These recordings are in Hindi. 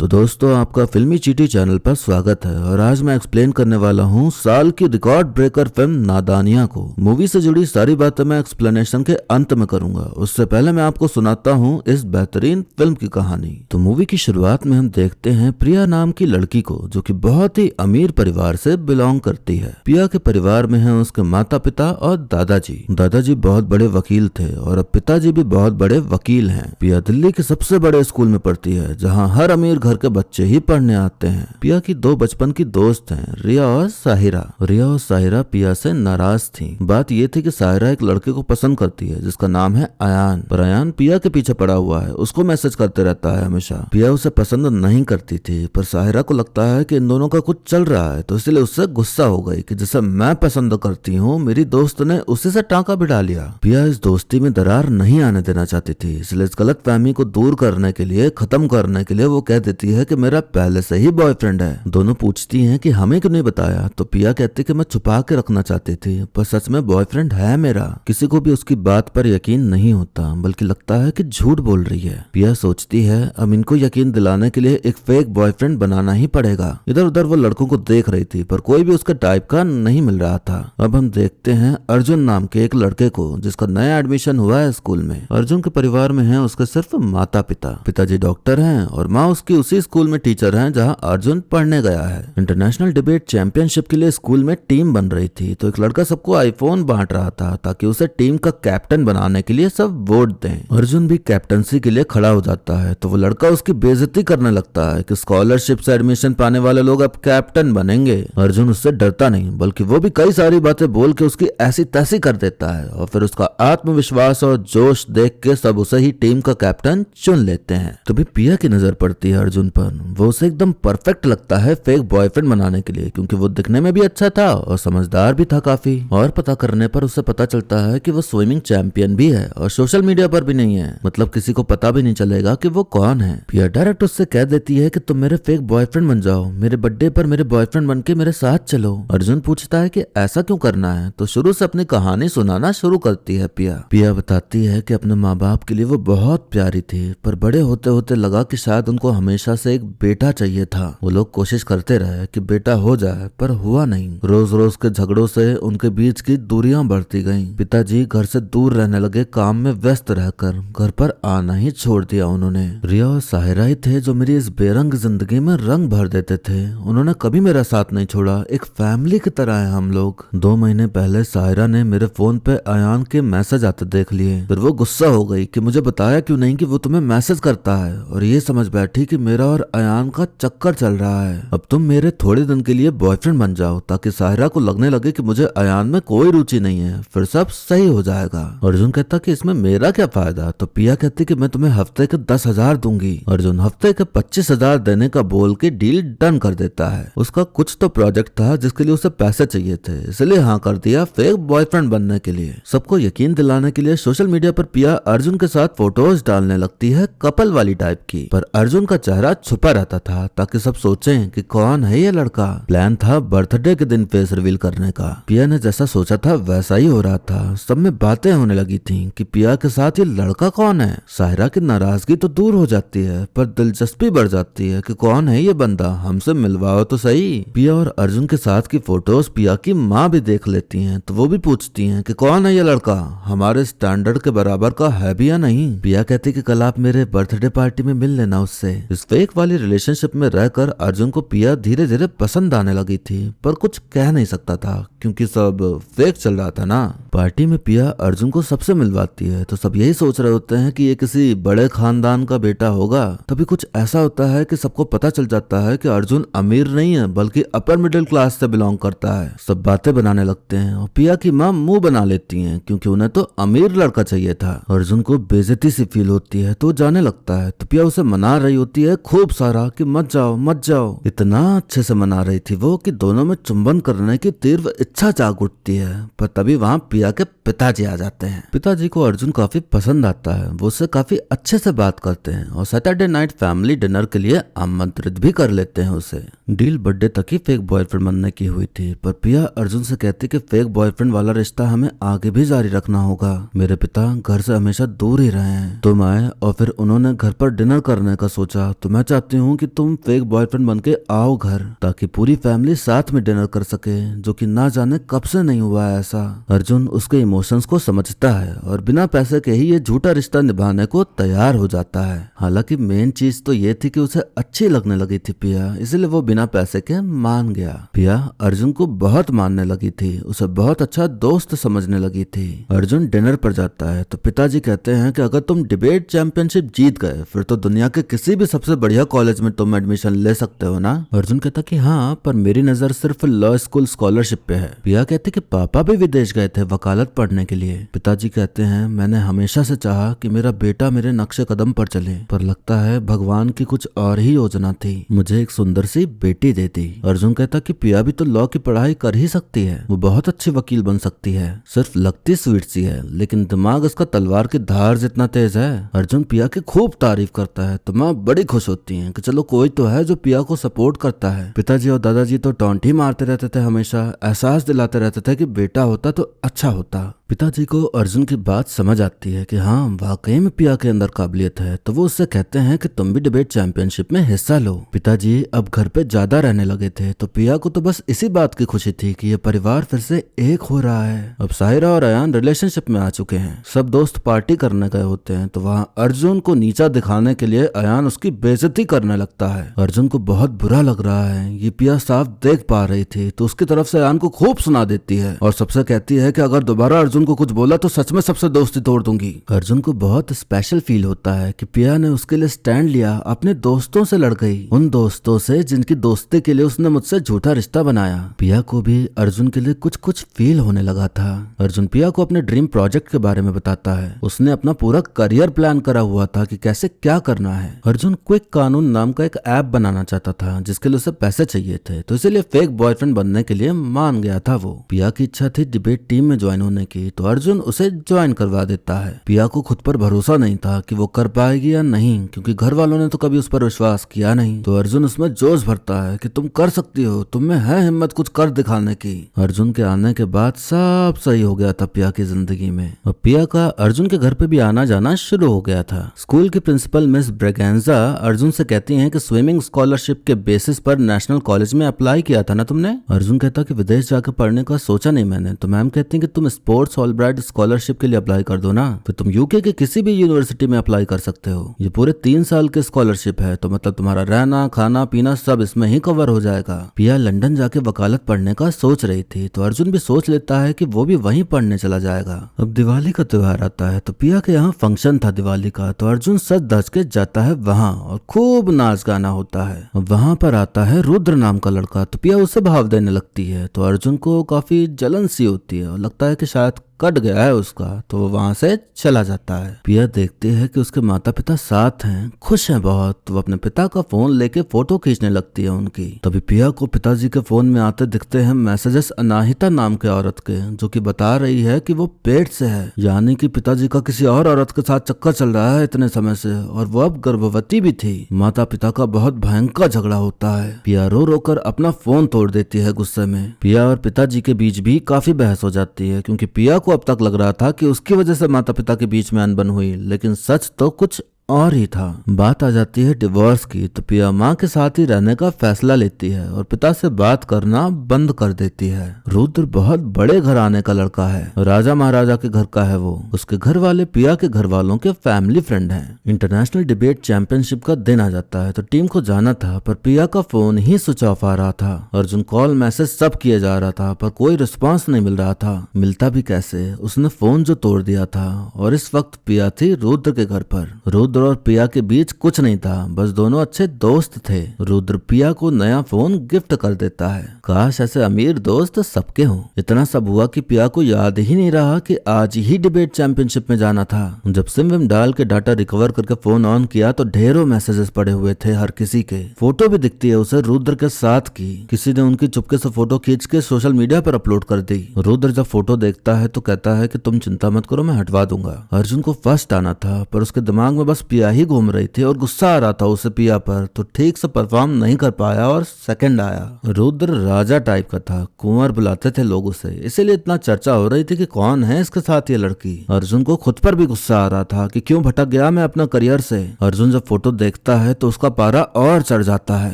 तो दोस्तों आपका फिल्मी चीटी चैनल पर स्वागत है और आज मैं एक्सप्लेन करने वाला हूँ साल की रिकॉर्ड ब्रेकर फिल्म नादानिया को। मूवी से जुड़ी सारी बातें मैं एक्सप्लेनेशन के अंत में करूंगा। उससे पहले मैं आपको सुनाता हूँ इस बेहतरीन फिल्म की कहानी। तो मूवी की शुरुआत में हम देखते हैं प्रिया नाम की लड़की को, जो कि बहुत ही अमीर परिवार से बिलोंग करती है। प्रिया के परिवार में है उसके माता पिता और दादाजी। दादाजी बहुत बड़े वकील थे और अब पिताजी भी बहुत बड़े वकील हैं। प्रिया दिल्ली के सबसे बड़े स्कूल में पढ़ती है, जहाँ हर अमीर घर के बच्चे ही पढ़ने आते हैं। पिया की दो बचपन की दोस्त हैं, रिया और साहिरा। रिया और साहिरा पिया से नाराज थीं। बात ये थी कि साहिरा एक लड़के को पसंद करती है जिसका नाम है अयान, पर अयान पिया के पीछे पड़ा हुआ है, उसको मैसेज करते रहता है हमेशा। पिया उसे पसंद नहीं करती थी, पर साहिरा को लगता है कि इन दोनों का कुछ चल रहा है, तो इसलिए उससे गुस्सा हो गई कि जिसे मैं पसंद करती हूँ मेरी दोस्त ने उसी से टांका भिड़ा लिया। पिया इस दोस्ती में दरार नहीं आने देना चाहती थी, इसलिए इस गलत फहमी को दूर करने के लिए, खत्म करने के लिए वो कह देती है कि मेरा पहले से ही बॉयफ्रेंड है। दोनों पूछती हैं कि हमें क्यों नहीं बताया, तो पिया कहती कि मैं छुपा के रखना चाहती थी, पर सच में बॉयफ्रेंड है मेरा। किसी को भी उसकी बात पर यकीन नहीं होता, बल्कि लगता है कि झूठ बोल रही है। पिया सोचती है अब इनको यकीन दिलाने के लिए एक फेक बॉयफ्रेंड बनाना ही पड़ेगा। इधर उधर वो लड़कों को देख रही थी, पर कोई भी उसके टाइप का नहीं मिल रहा था। अब हम देखते हैं अर्जुन नाम के एक लड़के को, जिसका नया एडमिशन हुआ है स्कूल में। अर्जुन के परिवार में है उसके सिर्फ माता पिता। पिताजी डॉक्टर हैं और माँ उसकी उसी स्कूल में टीचर हैं जहां अर्जुन पढ़ने गया है। इंटरनेशनल डिबेट चैंपियनशिप के लिए स्कूल में टीम बन रही थी, तो एक लड़का सबको आईफोन बांट रहा था ताकि उसे टीम का कैप्टन बनाने के लिए सब वोट दें। अर्जुन भी कैप्टनसी के लिए खड़ा हो जाता है, तो वो लड़का उसकी बेइज्जती करने लगता है कि स्कॉलरशिप से एडमिशन पाने वाले लोग अब कैप्टन बनेंगे। अर्जुन उससे डरता नहीं, बल्कि वो भी कई सारी बातें बोल के उसकी ऐसी तैसी कर देता है, और फिर उसका आत्मविश्वास और जोश देख के सब उसे ही टीम का कैप्टन चुन लेते हैं। तभी पिया की नजर पड़ती है अर्जुन पर। वो उसे एकदम परफेक्ट लगता है फेक बॉयफ्रेंड बनाने के लिए, क्योंकि वो दिखने में भी अच्छा था और समझदार भी था काफी। और पता करने पर उसे पता चलता है कि वो स्विमिंग चैंपियन भी है और सोशल मीडिया पर भी नहीं है, मतलब किसी को पता भी नहीं चलेगा कि वो कौन है। पिया डायरेक्ट उससे कह देती है कि तुम मेरे फेक बॉयफ्रेंड बन जाओ, मेरे बर्थडे पर मेरे बॉयफ्रेंड बन के मेरे साथ चलो। अर्जुन पूछता है कि ऐसा क्यों करना है, तो शुरू से अपनी कहानी सुनाना शुरू करती है पिया। पिया बताती है कि अपने माँ बाप के लिए वो बहुत प्यारी थी, पर बड़े होते होते लगा कि शायद उनको हमेशा से एक बेटा चाहिए था। वो लोग कोशिश करते रहे कि बेटा हो जाए, पर हुआ नहीं। रोज रोज के झगड़ों से उनके बीच की दूरियां बढ़ती गईं। पिताजी घर से दूर रहने लगे, काम में व्यस्त रहकर घर पर आना ही छोड़ दिया उन्होंने। रिया और साहिरा ही थे जो मेरी इस बेरंग जिंदगी में रंग भर देते थे। उन्होंने कभी मेरा साथ नहीं छोड़ा, एक फैमिली की तरह है हम लोग। 2 महीने पहले साहिरा ने मेरे फोन पे अयान के मैसेज आते देख लिए। फिर वो गुस्सा हो गई कि मुझे बताया क्यों नहीं कि वो तुम्हें मैसेज करता है, और ये समझ बैठी कि मेरा और अयान का चक्कर चल रहा है। अब तुम मेरे थोड़े दिन के लिए बॉयफ्रेंड बन जाओ, ताकि साहिरा को लगने लगे कि मुझे अयान में कोई रुचि नहीं है, फिर सब सही हो जाएगा। अर्जुन कहता कि इसमें मेरा क्या फायदा, तो पिया कहती कि मैं तुम्हें हफ्ते के 10,000 दूंगी। अर्जुन हफ्ते के 25,000 देने का बोल के डील डन कर देता है। उसका कुछ तो प्रोजेक्ट था जिसके लिए उसे पैसे चाहिए थे, इसलिए हाँ कर दिया फेक बॉयफ्रेंड बनने के लिए। सबको यकीन दिलाने के लिए सोशल मीडिया पर पिया अर्जुन के साथ फोटोज डालने लगती है, कपल वाली टाइप की, पर अर्जुन का चेहरा छुपा रहता था ताकि सब सोचें कि कौन है ये लड़का। प्लान था बर्थडे के दिन फेस रिवील करने का। पिया ने जैसा सोचा था वैसा ही हो रहा था। सब में बातें होने लगी थी कि पिया के साथ ये लड़का कौन है। साहिरा की नाराजगी तो दूर हो जाती है, पर दिलचस्पी बढ़ जाती है कि कौन है ये बंदा, हमसे मिलवाओ तो सही। पिया और अर्जुन के साथ की फोटोज पिया की माँ भी देख लेती हैं, तो वो भी पूछती हैं कि कौन है ये लड़का, हमारे स्टैंडर्ड के बराबर का है भी या नहीं। पिया कहती कि कल आप मेरे बर्थडे पार्टी में मिल लेना उससे। इस फेक वाली रिलेशनशिप में रहकर अर्जुन को पिया धीरे धीरे पसंद आने लगी थी, पर कुछ कह नहीं सकता था क्योंकि सब फेक चल रहा था ना। पार्टी में पिया अर्जुन को सबसे मिलवाती है, तो सब यही सोच रहे होते हैं कि ये किसी बड़े खानदान का बेटा होगा। तभी कुछ ऐसा होता है कि सबको पता चल जाता है कि अर्जुन अमीर नहीं है, बल्कि अपर मिडिल क्लास से बिलोंग करता है। सब बातें बनाने लगते हैं और पिया की माँ मुंह बना लेती हैं, क्योंकि उन्हें तो अमीर लड़का चाहिए था। अर्जुन को बेइज्जती सी फील होती है, तो जाने लगता है, तो पिया उसे मना रही होती है खूब सारा कि मत जाओ मत जाओ। इतना अच्छे से मना रही थी वो कि दोनों में चुंबन करने की तीव्र इच्छा जाग उठती है, पर तभी वहाँ पिया के पिताजी आ जाते हैं। पिताजी को अर्जुन काफी पसंद आता है, वो उससे काफी अच्छे से बात करते हैं और सैटरडे नाइट फैमिली डिनर के लिए आमंत्रित भी कर लेते हैं उसे। डील बर्थडे तक ही फेक बॉयफ्रेंड बनने की हुई थी, पर पिया अर्जुन से कहती कि फेक बॉयफ्रेंड वाला रिश्ता हमें आगे भी जारी रखना होगा। मेरे पिता घर से हमेशा दूर ही रहे हैं, तुम आए और फिर उन्होंने घर पर डिनर करने का सोचा, तो मैं चाहती हूँ कि तुम फेक बॉयफ्रेंड बन के आओ घर, ताकि पूरी फैमिली साथ में डिनर कर सके, जो कि ना जाने कब से नहीं हुआ है ऐसा। अर्जुन उसके इमोशंस को समझता है और बिना पैसे के ही ये झूठा रिश्ता निभाने को तैयार हो जाता है। हालांकि मेन चीज तो ये थी कि उसे अच्छी लगने लगी थी पिया, इसलिए वो बिना पैसे के मान गया। पिया अर्जुन को बहुत मानने लगी थी, उसे बहुत अच्छा दोस्त समझने लगी थी। अर्जुन डिनर पर जाता है तो पिताजी कहते हैं कि अगर तुम डिबेट चैंपियनशिप जीत गए फिर तो दुनिया के किसी भी सबसे बढ़िया कॉलेज में तुम एडमिशन ले सकते हो ना। अर्जुन कहता कि हाँ, पर मेरी नजर सिर्फ लॉ स्कूल स्कॉलरशिप पे है। पिया कहते कि पापा भी विदेश गए थे वकालत पढ़ने के लिए। पिताजी कहते हैं मैंने हमेशा से चाहा कि मेरा बेटा मेरे नक्शे कदम पर चले, पर लगता है भगवान की कुछ और ही योजना थी, मुझे एक सुंदर सी बेटी दे दी। अर्जुन कहता कि पिया भी तो लॉ की पढ़ाई कर ही सकती है, वो बहुत अच्छी वकील बन सकती है, सिर्फ लगती स्वीट सी है लेकिन दिमाग उसका तलवार की धार जितना तेज है। अर्जुन पिया की खूब तारीफ करता है तो माँ बड़ी खुश होती है कि चलो कोई तो है जो पिया को सपोर्ट करता है। पिताजी और दादाजी तो टॉन्ट ही मारते रहते थे, हमेशा एहसास दिलाते रहते थे कि बेटा होता तो अच्छा होता। पिताजी को अर्जुन की बात समझ आती है कि हाँ वाकई में पिया के अंदर काबिलियत है, तो वो उससे कहते हैं कि तुम भी डिबेट चैंपियनशिप में हिस्सा लो। पिताजी अब घर पे ज्यादा रहने लगे थे तो पिया को तो बस इसी बात की खुशी थी कि ये परिवार फिर से एक हो रहा है। अब साहिरा और अयान रिलेशनशिप में आ चुके हैं, सब दोस्त पार्टी करने गए होते हैं तो वहाँ अर्जुन को नीचा दिखाने के लिए अयान उसकी बेइज्जती करने लगता है। अर्जुन को बहुत बुरा लग रहा है, ये पिया साफ देख पा रही थी तो उसकी तरफ से अयान को खूब सुना देती है और सबसे कहती है कि अगर दोबारा अर्जुन को कुछ बोला तो सच में सबसे दोस्ती तोड़ दूंगी। अर्जुन को बहुत स्पेशल फील होता है कि पिया ने उसके लिए स्टैंड लिया, अपने दोस्तों से लड़ गई, उन दोस्तों से जिनकी दोस्ती के लिए उसने मुझसे झूठा रिश्ता बनाया। पिया को भी अर्जुन के लिए कुछ कुछ फील होने लगा था। अर्जुन पिया को अपने ड्रीम प्रोजेक्ट के बारे में बताता है, उसने अपना पूरा करियर प्लान करा हुआ था कि कैसे क्या करना है। अर्जुन क्विक कानून नाम का एक ऐप बनाना चाहता था जिसके लिए उसे पैसे चाहिए थे, तो इसीलिए फेक बॉयफ्रेंड बनने के लिए मान गया था वो। पिया की इच्छा थी डिबेट टीम में ज्वाइन होने की, तो अर्जुन उसे ज्वाइन करवा देता है। पिया को खुद पर भरोसा नहीं था कि वो कर पाएगी या नहीं, क्योंकि घर वालों ने तो कभी उस पर विश्वास किया नहीं, तो अर्जुन उसमें जोश भरता है कि तुम कर सकती हो, तुम में है हिम्मत कुछ कर दिखाने की। अर्जुन के आने के बाद सब सही हो गया था पिया की जिंदगी में, और पिया का अर्जुन के घर पे भी आना जाना शुरू हो गया था। स्कूल की प्रिंसिपल मिस ब्रेगेंजा अर्जुन से कहती हैं कि स्विमिंग स्कॉलरशिप के बेसिस पर नेशनल कॉलेज में अप्लाई किया था ना तुमने। अर्जुन कहता कि विदेश जाकर पढ़ने का सोचा नहीं मैंने, तो मैम कहती हैं कि तुम स्पोर्ट्स ऑलब्राइट स्कॉलरशिप के लिए अप्लाई कर दो ना, फिर तुम यूके के किसी भी यूनिवर्सिटी में अप्लाई कर सकते हो। ये पूरे 3 साल की स्कॉलरशिप है, तो मतलब तुम्हारा रहना खाना पीना सब इसमें ही कवर हो जाएगा। पिया लंदन जाके वकालत पढ़ने का सोच रही थी, तो अर्जुन भी सोच लेता है कि वो भी वहीं पढ़ने चला जाएगा। अब दिवाली का त्योहार आता है, तो पिया के यहाँ फंक्शन था दिवाली का, तो अर्जुन सज धज के जाता है वहाँ और खूब नाच गाना होता है। वहाँ पर आता है रुद्र नाम का लड़का, तो पिया उसे भाव देने लगती है, तो अर्जुन को काफी जलन सी होती है और लगता है कि शायद कट गया है उसका, तो वो वहां से चला जाता है। पिया देखती है कि उसके माता पिता साथ हैं, खुश हैं बहुत, तो वो अपने पिता का फोन लेके फोटो खींचने लगती है उनकी। तभी पिया को पिताजी के फोन में आते दिखते हैं मैसेजेस अनाहिता नाम के औरत के, जो कि बता रही है कि वो पेट से है, यानी कि पिताजी का किसी और औरत के साथ चक्कर चल रहा है इतने समय से, और वो अब गर्भवती भी थी। माता पिता का बहुत भयंकर झगड़ा होता है। पिया रो रो कर अपना फोन तोड़ देती है गुस्से में। पिया और पिताजी के बीच भी काफी बहस हो जाती है, क्योंकि पिया को अब तक लग रहा था कि उसकी वजह से माता पिता के बीच में अनबन हुई, लेकिन सच तो कुछ और ही था। बात आ जाती है डिवोर्स की, तो पिया माँ के साथ ही रहने का फैसला लेती है और पिता से बात करना बंद कर देती है। रुद्र बहुत बड़े घराने का लड़का है, राजा महाराजा के घर का है वो। उसके घर वाले पिया के घर वालों के फैमिली फ्रेंड हैं। इंटरनेशनल डिबेट चैंपियनशिप का दिन आ जाता है, तो टीम को जाना था, पर पिया का फोन ही स्विच ऑफ आ रहा था। अर्जुन कॉल मैसेज सब किए जा रहा था, पर कोई रिस्पॉन्स नहीं मिल रहा था। मिलता भी कैसे, उसने फोन जो तोड़ दिया था। और इस वक्त पिया थी रुद्र के घर पर। रुद्र रुद्र और पिया के बीच कुछ नहीं था, बस दोनों अच्छे दोस्त थे। रुद्र पिया को नया फोन गिफ्ट कर देता है। काश ऐसे अमीर दोस्त सबके हों। इतना सब हुआ कि पिया को याद ही नहीं रहा कि आज ही डिबेट चैंपियनशिप में जाना था। जब सिम विम डाल के डाटा रिकवर करके फोन ऑन किया तो ढेरों मैसेजेस पड़े हुए थे हर किसी के। फोटो भी दिखती है उसे रुद्र के साथ की। किसी ने उनकी चुपके से फोटो खींच के सोशल मीडिया पर अपलोड कर दी। रुद्र जब फोटो देखता है तो कहता है कि तुम चिंता मत करो, मैं हटवा दूंगा। अर्जुन को फर्स्ट आना था पर उसके दिमाग में बस पिया ही घूम रही थी और गुस्सा आ रहा था उसे पिया पर, तो ठीक से परफॉर्म नहीं कर पाया और सेकंड आया। रुद्र राजा टाइप का था, कुंवर बुलाते थे लोग उसे, इसीलिए इतना चर्चा हो रही थी कि कौन है इसके साथ ये लड़की। अर्जुन को खुद पर भी गुस्सा आ रहा था कि क्यों भटक गया मैं अपना करियर से। अर्जुन जब फोटो देखता है तो उसका पारा और चढ़ जाता है।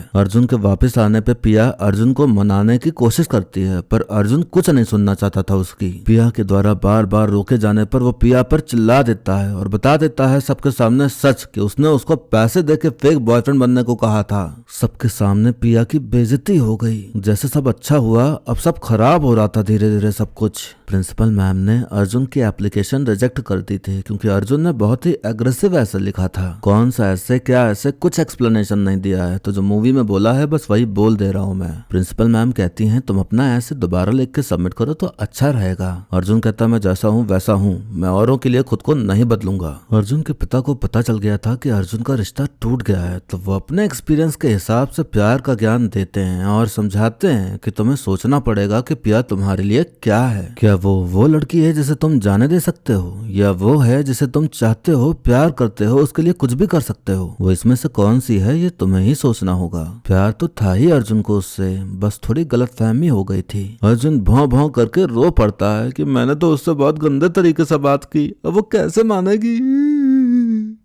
अर्जुन के वापस आने पे पिया अर्जुन को मनाने की कोशिश करती है पर अर्जुन कुछ नहीं सुनना चाहता था उसकी। पिया के द्वारा बार बार रोके जाने पर वो पिया पर चिल्ला देता है और बता देता है सबके सामने सच कि उसने उसको पैसे देके फेक बॉयफ्रेंड बनने को कहा था। सबके सामने पिया की बेइज्जती हो गई। जैसे सब अच्छा हुआ अब सब खराब हो रहा था धीरे धीरे सब कुछ। प्रिंसिपल मैम ने अर्जुन की एप्लीकेशन रिजेक्ट कर दी थी क्योंकि अर्जुन ने बहुत ही एग्रेसिव ऐसे लिखा था। कौन सा ऐसे क्या ऐसे कुछ एक्सप्लेनेशन नहीं दिया है, तो जो मूवी में बोला है बस वही बोल दे रहा हूँ मैं। प्रिंसिपल मैम कहती हैं तुम अपना ऐसे दोबारा लिख के सबमिट करो तो अच्छा रहेगा। अर्जुन कहता मैं जैसा हूँ वैसा हूँ, मैं औरों के लिए खुद को नहीं बदलूंगा। अर्जुन के पिता को पता चल गया था कि अर्जुन का रिश्ता टूट गया है, तो वो अपने एक्सपीरियंस के हिसाब से प्यार का ज्ञान देते हैं और समझाते हैं कि तुम्हें सोचना पड़ेगा कि प्यार तुम्हारे लिए क्या है। क्या वो लड़की है जिसे तुम जाने दे सकते हो, या वो है जिसे तुम चाहते हो, प्यार करते हो, उसके लिए कुछ भी कर सकते हो। वो इसमें से कौन सी है ये तुम्हें ही सोचना होगा। प्यार तो था ही अर्जुन को उससे, बस थोड़ी गलतफहमी हो गई थी। अर्जुन भौं भौं करके रो पड़ता है कि मैंने तो उससे बहुत गंदे तरीके से बात की, अब वो कैसे मानेगी।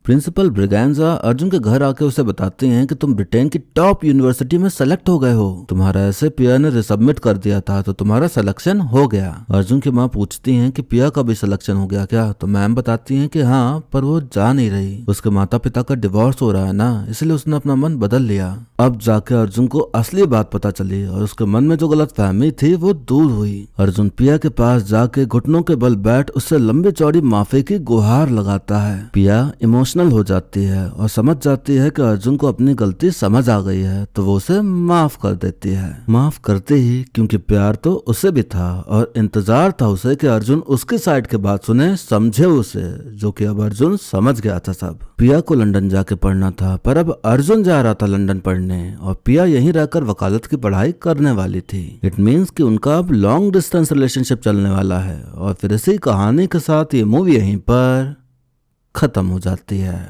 प्रिंसिपल ब्रिगेंजा अर्जुन के घर आके उसे बताते हैं कि तुम ब्रिटेन की टॉप यूनिवर्सिटी में सेलेक्ट हो गए हो। तुम्हारा ऐसे पिया ने रिसबमिट कर दिया था तो तुम्हारा सिलेक्शन हो गया। अर्जुन की माँ पूछती हैं कि पिया का भी सिलेक्शन हो गया क्या, तो मैम बताती हैं कि हाँ, पर वो जा नहीं रही। उसके माता पिता का डिवोर्स हो रहा है ना, इसलिए उसने अपना मन बदल लिया। अब जाके अर्जुन को असली बात पता चली और उसके मन में जो गलत फहमी थी वो दूर हुई। अर्जुन पिया के पास जाके घुटनों के बल बैठ उससे लंबी चौड़ी माफी की गुहार लगाता है। पिया इमोशनल हो जाती है और समझ जाती है कि अर्जुन को अपनी गलती समझ आ गई है, तो वो उसे माफ कर देती है। माफ करते ही, क्योंकि प्यार तो उसे भी था और इंतजार था उसे कि अर्जुन उसकी साइड की बात सुने, समझे उसे, जो कि अब अर्जुन समझ गया था सब। पिया को लंदन जाके पढ़ना था पर अब अर्जुन जा रहा था लंदन पढ़ने और पिया यहीं रहकर वकालत की पढ़ाई करने वाली थी। इट मीन्स कि उनका अब लॉन्ग डिस्टेंस रिलेशनशिप चलने वाला है और फिर इसी कहानी के साथ ये मूवी यहीं पर खत्म हो जाती है।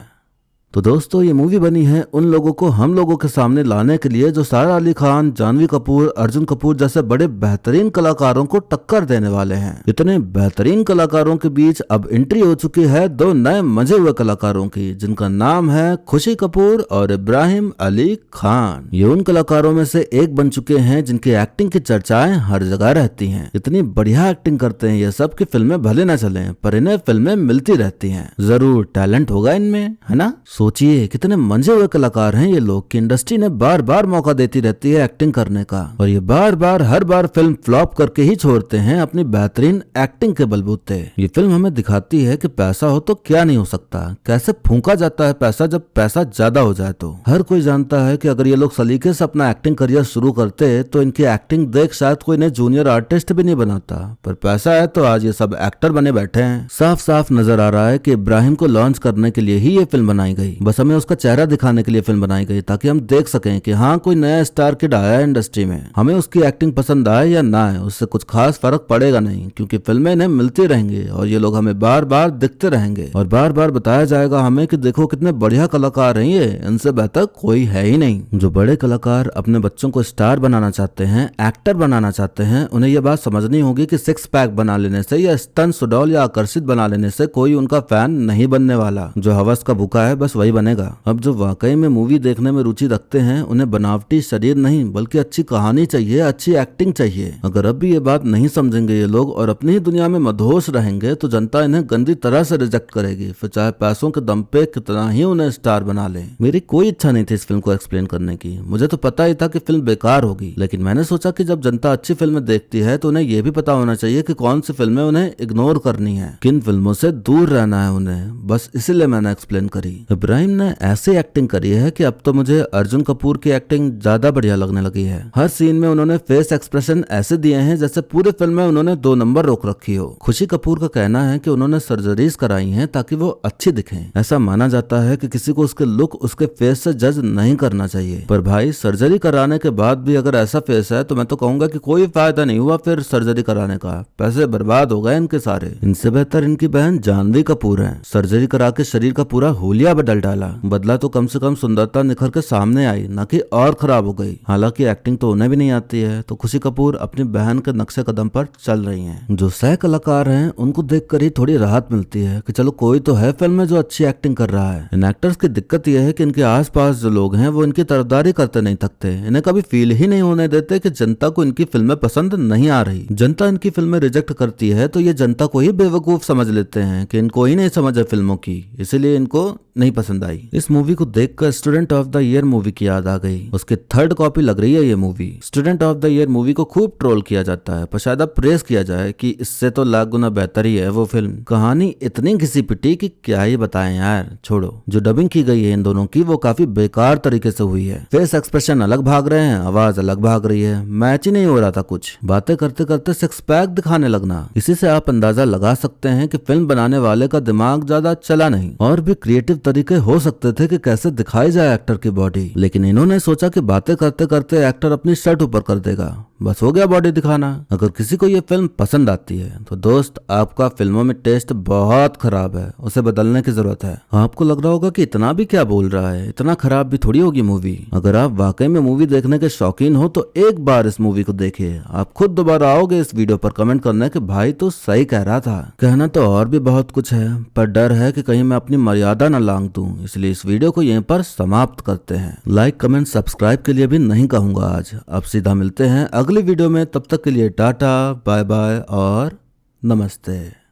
तो दोस्तों ये मूवी बनी है उन लोगों को हम लोगों के सामने लाने के लिए जो सारा अली खान, जानवी कपूर, अर्जुन कपूर जैसे बड़े बेहतरीन कलाकारों को टक्कर देने वाले हैं। इतने बेहतरीन कलाकारों के बीच अब एंट्री हो चुकी है दो नए मजे हुए कलाकारों की, जिनका नाम है खुशी कपूर और इब्राहिम अली खान। ये उन कलाकारों में से एक बन चुके हैं जिनकी एक्टिंग की चर्चाएं हर जगह रहती हैं। इतनी बढ़िया एक्टिंग करते हैं ये सब की फिल्में भले न चले पर इन्हें फिल्में मिलती रहती हैं। जरूर टैलेंट होगा इनमें, है ना। सोचिए कितने मंजे हुए कलाकार हैं ये लोग कि इंडस्ट्री ने बार बार मौका देती रहती है एक्टिंग करने का और ये बार बार हर बार फिल्म फ्लॉप करके ही छोड़ते हैं अपनी बेहतरीन एक्टिंग के बलबूते। ये फिल्म हमें दिखाती है कि पैसा हो तो क्या नहीं हो सकता, कैसे फूंका जाता है पैसा जब पैसा ज्यादा हो जाए। तो हर कोई जानता है कि अगर ये लोग सलीके से अपना एक्टिंग करियर शुरू करते तो इनकी एक्टिंग देख शायद कोई इन्हें जूनियर आर्टिस्ट भी नहीं बनाता, पर पैसा है तो आज ये सब एक्टर बने बैठे हैं। साफ साफ नजर आ रहा है कि इब्राहिम को लॉन्च करने के लिए ही ये फिल्म बनाई गई, बस हमें उसका चेहरा दिखाने के लिए फिल्म बनाई गई ताकि हम देख सकें कि हाँ कोई नया स्टार किड आया है इंडस्ट्री में। हमें उसकी एक्टिंग पसंद आए या ना आए उससे कुछ खास फर्क पड़ेगा नहीं, क्योंकि फिल्में इन्हें मिलती रहेंगी और ये लोग हमें बार बार दिखते रहेंगे और बार बार बताया जाएगा हमें कि देखो कितने बढ़िया कलाकार हैं ये, इनसे बेहतर कोई है ही नहीं। जो बड़े कलाकार अपने बच्चों को स्टार बनाना चाहते हैं, एक्टर बनाना चाहते हैं, उन्हें यह बात समझनी होगी कि सिक्स पैक बना लेने से या स्तन सुडौल या आकर्षित बना लेने से कोई उनका फैन नहीं बनने वाला। जो हवस का भूखा है बस वही बनेगा। अब जो वाकई में मूवी देखने में रुचि रखते हैं उन्हें बनावटी शरीर नहीं बल्कि अच्छी कहानी चाहिए, अच्छी एक्टिंग चाहिए। अगर अब भी ये बात नहीं समझेंगे ये लोग और अपनी ही दुनिया में मदहोश रहेंगे तो जनता इन्हें गंदी तरह से रिजेक्ट करेगी, फिर चाहे पैसों के दम पे कितना ही उन्हें स्टार बना ले। मेरी कोई इच्छा नहीं थी इस फिल्म को एक्सप्लेन करने की, मुझे तो पता ही था कि फिल्म बेकार होगी, लेकिन मैंने सोचा कि जब जनता अच्छी फिल्में देखती है तो उन्हें यह भी पता होना चाहिए कि कौन सी फिल्में उन्हें इग्नोर करनी है, किन फिल्मों से दूर रहना है उन्हें, बस इसीलिए मैंने एक्सप्लेन करी। इब्राहिम ने ऐसी एक्टिंग करी है कि अब तो मुझे अर्जुन कपूर की एक्टिंग ज्यादा बढ़िया लगने लगी है। हर सीन में उन्होंने फेस एक्सप्रेशन ऐसे दिए हैं जैसे पूरे फिल्म में उन्होंने 2 नंबर रोक रखी हो। खुशी कपूर का कहना है कि उन्होंने सर्जरीज कराई हैं ताकि वो अच्छी दिखें। ऐसा माना जाता है कि किसी को उसके लुक उसके फेस से जज नहीं करना चाहिए, पर भाई सर्जरी कराने के बाद भी अगर ऐसा फेस है तो मैं तो कहूंगा कि कोई फायदा नहीं हुआ फिर सर्जरी कराने का, पैसे बर्बाद हो गए इनके सारे। इनसे बेहतर इनकी बहन जानवी कपूर है, सर्जरी करा के शरीर का पूरा होलिया बदल डाला। बदला तो कम से कम सुंदरता निखर के सामने आई, न कि और खराब हो गई। हालांकि एक्टिंग तो उन्हें भी नहीं आती है, तो खुशी कपूर अपनी बहन के नक्शे कदम पर चल रही हैं। जो सह कलाकार हैं उनको देखकर ही थोड़ी राहत मिलती है कि चलो कोई तो है फिल्म में जो अच्छी एक्टिंग कर रहा है। इन एक्टर्स की दिक्कत यह है कि इनके आसपास जो लोग हैं वो इनकी तरफदारी करते नहीं थकते, इन्हें कभी फील ही नहीं होने देते कि जनता को इनकी फिल्में पसंद नहीं आ रही। जनता इनकी फिल्में रिजेक्ट करती है तो ये जनता को ही बेवकूफ समझ लेते हैं कि इनको ही नहीं समझ है फिल्मों की, इसलिए इनको नहीं पसंद आई। इस मूवी को देखकर student of the year movie की याद आ गई। उसकी 3rd कॉपी लग रही है ये movie. Student of the year movie को खूब ट्रोल किया जाता है, पर शायद अब प्रेस किया जाए कि इससे तो लाख गुना बेहतर ही है वो फिल्म। कहानी इतनी घिसी पिटी कि क्या ही बताएं यार, छोड़ो। जो डबिंग की गई है इन दोनों की वो काफी बेकार तरीके से हुई है। फेस एक्सप्रेशन अलग भाग रहे हैं, आवाज अलग भाग रही है, मैच ही नहीं हो रहा था कुछ। बातें करते करते सिक्स पैक दिखाने लगना, इसी से आप अंदाजा लगा सकते हैं कि फिल्म बनाने वाले का दिमाग ज्यादा चला नहीं। और भी क्रिएटिव तरीके हो सकते थे कि कैसे दिखाई जाए एक्टर की बॉडी, लेकिन इन्होंने सोचा कि बातें करते करते एक्टर अपनी शर्ट ऊपर कर देगा, बस हो गया बॉडी दिखाना। अगर किसी को ये फिल्म पसंद आती है तो दोस्त आपका फिल्मों में टेस्ट बहुत खराब है, उसे बदलने की जरूरत है। आपको लग रहा होगा कि इतना भी क्या बोल रहा है, इतना खराब भी थोड़ी होगी मूवी। अगर आप वाकई में मूवी देखने के शौकीन हो तो एक बार इस मूवी को देखिए, आप खुद दोबारा आओगे इस वीडियो पर कमेंट करने कि भाई तो सही कह रहा था। कहना तो और भी बहुत कुछ है, पर डर है कि कहीं मैं अपनी मर्यादा न लांघ दूं, इसलिए इस वीडियो को यहीं पर समाप्त करते हैं। लाइक कमेंट सब्सक्राइब के लिए भी नहीं कहूंगा आज। अब सीधा मिलते हैं अगली वीडियो में, तब तक के लिए टाटा बाय बाय और नमस्ते।